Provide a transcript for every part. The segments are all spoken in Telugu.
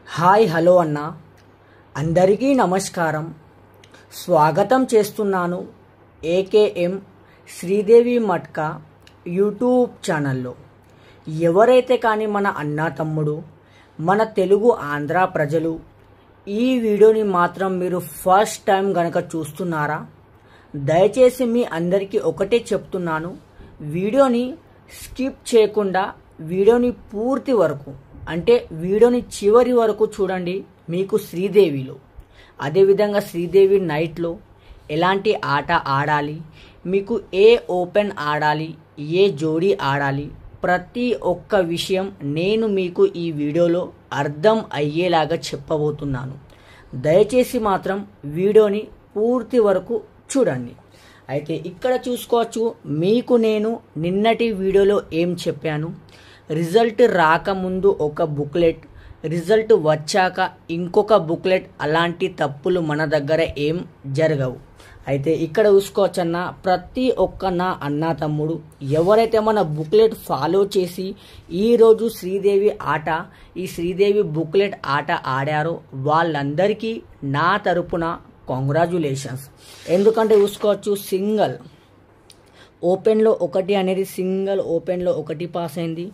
హాయ్ హలో అన్న అందరికీ నమస్కారం. స్వాగతం చేస్తున్నాను ఏకేఎం శ్రీదేవి మట్కా యూట్యూబ్ ఛానల్లో. ఎవరైతే కానీ మన అన్న తమ్ముడు మన తెలుగు ఆంధ్ర ప్రజలు ఈ వీడియోని మాత్రం మీరు ఫస్ట్ టైం గనక చూస్తున్నారా, దయచేసి మీ అందరికీ ఒకటే చెప్తున్నాను, వీడియోని స్కిప్ చేయకుండా వీడియోని పూర్తి వరకు అంటే వీడియోని చివరి వరకు చూడండి. మీకు శ్రీదేవిలో అదేవిధంగా శ్రీదేవి నైట్లో ఎలాంటి ఆట ఆడాలి, మీకు ఏ ఓపెన్ ఆడాలి, ఏ జోడీ ఆడాలి, ప్రతి ఒక్క విషయం నేను మీకు ఈ వీడియోలో అర్థం అయ్యేలాగా చెప్పబోతున్నాను. దయచేసి మాత్రం వీడియోని పూర్తి వరకు చూడండి. అయితే ఇక్కడ చూసుకోవచ్చు, మీకు నేను నిన్నటి వీడియోలో ఏం చెప్పాను, రిజల్ట్ రాకముందు ఒక బుక్లెట్, రిజల్ట్ వచ్చాక ఇంకొక బుక్లెట్, అలాంటి తప్పులు మన దగ్గర ఏం జరగవు. అయితే ఇక్కడ చూసుకోవచ్చన్న, ప్రతి ఒక్క నా అన్న తమ్ముడు ఎవరైతే మన బుక్లెట్ ఫాలో చేసి ఈరోజు శ్రీదేవి ఆట, ఈ శ్రీదేవి బుక్లెట్ ఆట ఆడారో వాళ్ళందరికీ నా తరపున కంగ్రాచ్యులేషన్స్. ఎందుకంటే చూసుకోవచ్చు, సింగిల్ ఓపెన్లో ఒకటి అనేది సింగిల్ ఓపెన్లో ఒకటి పాస్ అయింది,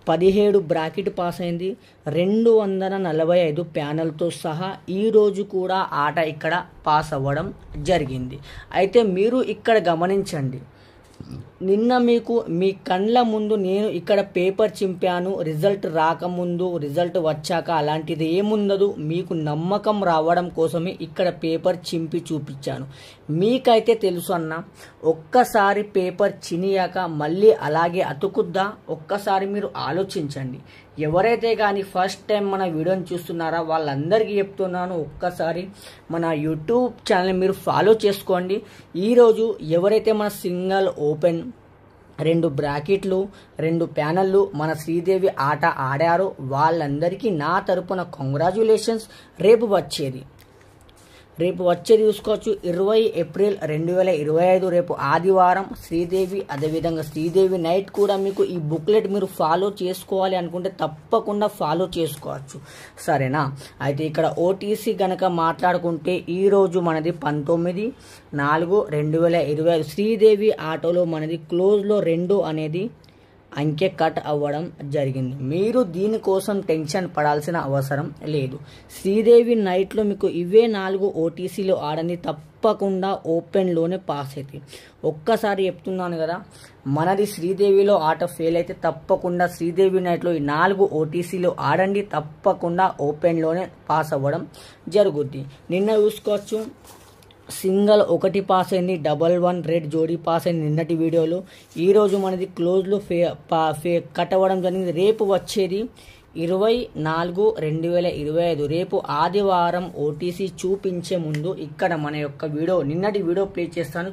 17 బ్రాకెట్ పాస్ అయింది, 245 ప్యానెల్తో సహా ఈరోజు కూడా ఆట ఇక్కడ పాస్ అవ్వడం జరిగింది. అయితే మీరు ఇక్కడ గమనించండి, నిన్న మీకు మీ కళ్ళ ముందు నేను ఇక్కడ పేపర్ చింపాను. రిజల్ట్ రాకముందు రిజల్ట్ వచ్చాక అలాంటిది ఏముండదు, మీకు నమ్మకం రావడం కోసమే ఇక్కడ పేపర్ చింపి చూపించాను. మీకైతే తెలుసు అన్న, ఒక్కసారి పేపర్ చినియాక మళ్ళీ అలాగే అతుకుద్దా, ఒక్కసారి మీరు ఆలోచించండి. ఎవరైతే కానీ ఫస్ట్ టైం మన వీడియోని చూస్తున్నారా వాళ్ళందరికీ చెప్తున్నాను, ఒక్కసారి మన యూట్యూబ్ ఛానల్ మీరు ఫాలో చేసుకోండి. ఈరోజు ఎవరైతే మన సింగిల్ ఓపెన్, 2 బ్రాకెట్లు, 2 ప్యానెళ్ళు మన శ్రీదేవి ఆట ఆడారో వాళ్ళందరికీ నా తరపున కంగ్రాచ్యులేషన్స్. రేపు వచ్చేది చూసుకోవచ్చు 20 ఏప్రిల్ 2025, రేపు ఆదివారం శ్రీదేవి, అదేవిధంగా శ్రీదేవి నైట్ కూడా మీకు ఈ బుక్లెట్ మీరు ఫాలో చేసుకోవాలి అనుకుంటే తప్పకుండా ఫాలో చేసుకోవచ్చు, సరేనా. అయితే ఇక్కడ ఓటీసీ గనక మాట్లాడుకుంటే ఈరోజు మనది 19/4/2025 శ్రీదేవి ఆటోలో మనది క్లోజ్లో 2 అనేది అంకె కట్ అవ్వడం జరిగింది. మీరు దీనికోసం టెన్షన్ పడాల్సిన అవసరం లేదు. శ్రీదేవి నైట్లో మీకు ఇవే 4 ఓటీసీలో ఆడండి, తప్పకుండా ఓపెన్లోనే పాస్ అవుతాయి. ఒక్కసారి చెప్తున్నాను కదా, మనది శ్రీదేవిలో ఆట ఫెయిల్ అయితే తప్పకుండా శ్రీదేవి నైట్లో ఈ 4 ఓటీసీలో ఆడండి, తప్పకుండా ఓపెన్లోనే పాస్ అవ్వడం జరుగుద్ది. నిన్న చూసుకోవచ్చు, సింగిల్ ఒకటి పాస్ అయింది, 11 రెడ్ జోడీ పాస్ అయింది నిన్నటి వీడియోలో. ఈరోజు మనది క్లోజ్లో కట్ అవ్వడం జరిగింది. రేపు వచ్చేది 20/4/2025, రేపు ఆదివారం ఓటీసీ చూపించే ముందు ఇక్కడ మన యొక్క వీడియో, నిన్నటి వీడియో ప్లే చేస్తాను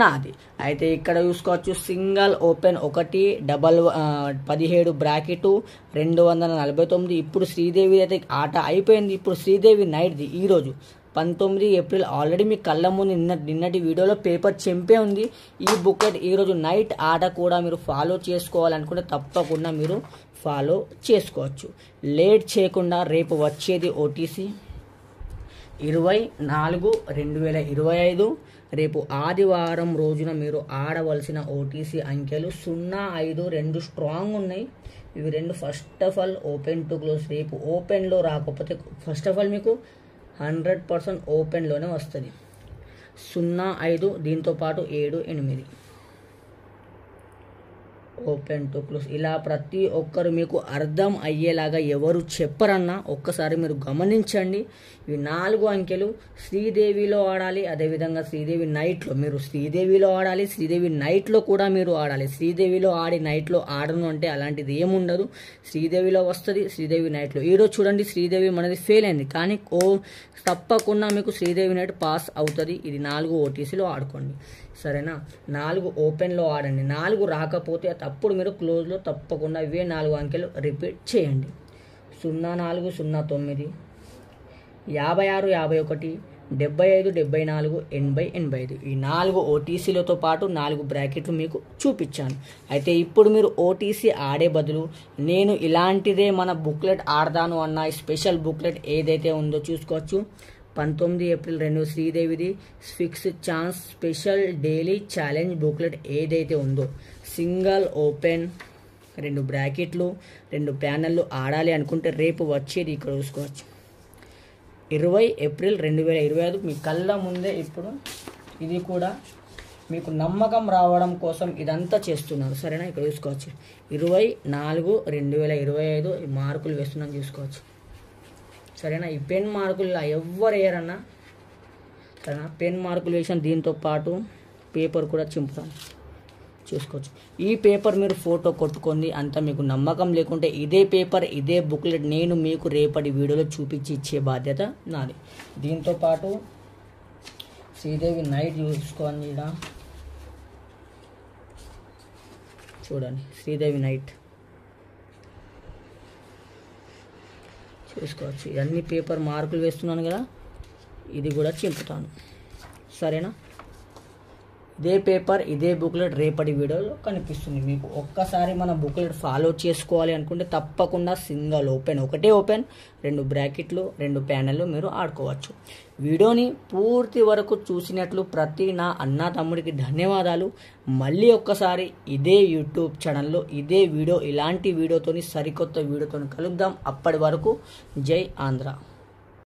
నాది. అయితే ఇక్కడ చూసుకోవచ్చు, సింగిల్ ఓపెన్ 1, 17 బ్రాకెట్ 249. ఇప్పుడు శ్రీదేవి అయితే ఆట అయిపోయింది. ఇప్పుడు శ్రీదేవి నైట్ది ఈరోజు 19 ఏప్రిల్ ఆల్రెడీ మీ కళ్ళ ముందు నిన్నటి వీడియోలో పేపర్ చెంపే ఉంది. ఈ బుక్లెట్ ఈరోజు నైట్ ఆట కూడా మీరు ఫాలో చేసుకోవాలనుకుంటే తప్పకుండా మీరు ఫాలో చేసుకోవచ్చు. లేట్ చేయకుండా రేపు వచ్చేది ఓటీసీ 20/4/2025, రేపు ఆదివారం రోజున మీరు ఆడవలసిన ఓటీసీ అంకెలు 0, 5, 2 స్ట్రాంగ్ ఉన్నాయి. ఇవి 2 first of all open to close. రేపు ఓపెన్లో రాకపోతే ఫస్ట్ ఆఫ్ ఆల్ మీకు 100% ఓపెన్లోనే వస్తుంది. 0, 5 దీంతో పాటు 7, 8 ఓపెన్ టు క్లోజ్. ఇలా ప్రతి ఒక్కరు మీకు అర్థం అయ్యేలాగా ఎవరు చెప్పరన్నా ఒక్కసారి మీరు గమనించండి. ఇవి 4 అంకెలు శ్రీదేవిలో ఆడాలి, అదేవిధంగా శ్రీదేవి నైట్లో మీరు శ్రీదేవిలో ఆడాలి, శ్రీదేవి నైట్లో కూడా మీరు ఆడాలి. శ్రీదేవిలో ఆడి నైట్లో ఆడను అంటే అలాంటిది ఏముండదు, శ్రీదేవిలో వస్తుంది, శ్రీదేవి నైట్లో. ఈరోజు చూడండి, శ్రీదేవి మనది ఫెయిల్ అయింది, కానీ తప్పకుండా మీకు శ్రీదేవి నైట్ పాస్ అవుతుంది. ఇది 4 ఓటీసీలో ఆడుకోండి, సరేనా. 4 ఓపెన్లో ఆడండి. 4 రాకపోతే అప్పుడు మీరు క్లోజ్లో తప్పకుండా ఇవే 4 అంకెలు రిపీట్ చేయండి. 04, 09, 56, 51, 75, 74, 80, 85 ఈ 4 ఓటీసీలతో పాటు 4 బ్రాకెట్లు మీకు చూపించాను. అయితే ఇప్పుడు మీరు ఓటీసీ ఆడే బదులు నేను ఇలాంటిదే మన బుక్లెట్ ఆడతాను అన్న స్పెషల్ బుక్లెట్ ఏదైతే ఉందో చూసుకోవచ్చు. 19 ఏప్రిల్ 2 శ్రీదేవిది fix chance special daily challenge booklet ఏదైతే ఉందో సింగల్ ఓపెన్ 2 బ్రాకెట్లు 2 ప్యానెళ్ళు ఆడాలి అనుకుంటే రేపు వచ్చేది ఇక్కడ చూసుకోవచ్చు. 20 ఏప్రిల్ 2025 మీ కళ్ళ ముందే ఇప్పుడు ఇది కూడా మీకు నమ్మకం రావడం కోసం ఇదంతా చేస్తున్నారు, సరేనా? ఇక్కడ చూసుకోవచ్చు 24/2025 ఈ మార్కులు వేస్తున్నాను చూసుకోవచ్చు, సరేనా? ఈ పెన్ మార్కులు ఇలా ఎవ్వరు వేయరన్నా, సరేనా? పెన్ మార్కులు వేసాను, దీంతో పాటు పేపర్ కూడా చింపుతాను చూసుకోవచ్చు. ఈ పేపర్ మీరు ఫోటో కొట్టుకోండి, అంత మీకు నమ్మకం లేకుంటే ఇదే పేపర్ ఇదే బుక్లెట్ నేను మీకు రేపటి వీడియోలో చూపించి ఇచ్చే బాధ్యత నాది. దీంతో పాటు శ్రీదేవి నైట్ చూసుకోండి, చూడండి శ్రీదేవి నైట్ చూసుకోవచ్చు. ఇవన్నీ పేపర్ మార్కులు వేస్తున్నాను కదా, ఇది కూడా చింపుతాను, సరేనా? ఇదే పేపర్ ఇదే బుక్లెట్ రేపటి వీడియోలో కనిపిస్తుంది మీకు. ఒక్కసారి మన బుక్లెట్ ఫాలో చేసుకోవాలి అనుకుంటే తప్పకుండా సింగల్ ఓపెన్, ఒకటే ఓపెన్ 2 బ్రాకెట్లు 2 ప్యానెళ్ళు మీరు ఆడుకోవచ్చు. వీడియోని పూర్తి వరకు చూసినట్లు ప్రతి నా అన్న తమ్ముడికి ధన్యవాదాలు. మళ్ళీ ఒక్కసారి ఇదే యూట్యూబ్ ఛానల్లో ఇదే వీడియో ఇలాంటి వీడియోతోని సరికొత్త వీడియోతో కలుద్దాం. అప్పటి వరకు జై ఆంధ్ర.